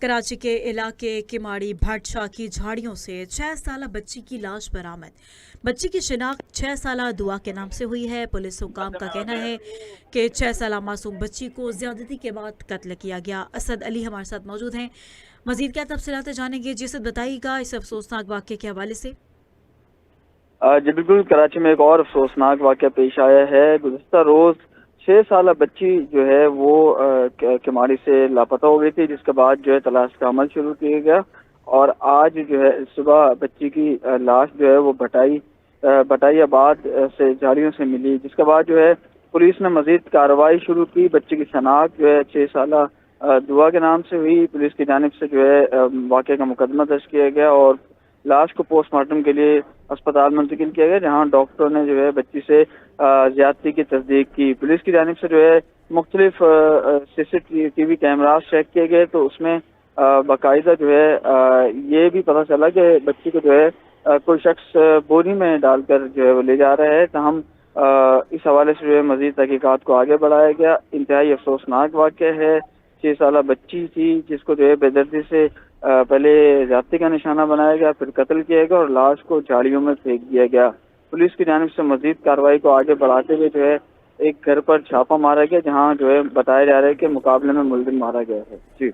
कराची के इलाके किमाड़ी भटशाह की झाड़ियों से 6 साला बच्ची की लाश बरामद। बच्ची की शिनाख्त 6 साला दुआ के नाम से हुई है। पुलिस हुकाम का कहना है कि 6 साला मासूम बच्ची को ज्यादती के बाद कत्ल किया गया। असद अली हमारे साथ मौजूद हैं, मजीद क्या तफसीलात जानेंगे। जी असद, बताइएगा इस अफसोसनाक वाक़े के हवाले से। जी बिल्कुल, कराची में एक और अफसोसनाक वाक़या पेश आया है। गुज़िश्ता रोज़ 6 साला बच्ची जो है वो किमाड़ी से लापता हो गई थी, जिसके बाद जो है तलाश का अमल शुरू किया गया और आज जो है सुबह बच्ची की लाश जो है वो बटाईआबाद से झाड़ियों से मिली, जिसके बाद जो है पुलिस ने मजीद कार्रवाई शुरू की। बच्ची की शनाख्त जो है 6 साला दुआ के नाम से हुई। पुलिस की जानिब से जो है वाक़े का मुकदमा दर्ज किया गया और लाश को पोस्टमार्टम के लिए अस्पताल मुंतकिल किया गया, जहां डॉक्टरों ने जो है बच्ची से ज्यादती की तस्दीक की। पुलिस की जानिब से जो है मुख्तलिफ CCTV कैमरास चेक किए गए, तो उसमें बाकायदा जो है ये भी पता चला कि बच्ची को जो है कोई शख्स बोरी में डालकर जो है वो ले जा रहा है। तहम इस हवाले से जो है मजीद तहकीकात को आगे बढ़ाया गया। इंतहाई अफसोसनाक वाक़या है। 6 साला बच्ची थी जिसको जो है बेदर्दी से पहले ज्यादती का निशाना बनाया गया, फिर कत्ल किया गया और लाश को झाड़ियों में फेंक दिया गया। पुलिस की जानिब से मजीद कार्रवाई को आगे बढ़ाते हुए जो है एक घर पर छापा मारा गया, जहां जो है बताया जा रहा है कि मुकाबले में मुलजिम मारा गया है। जी।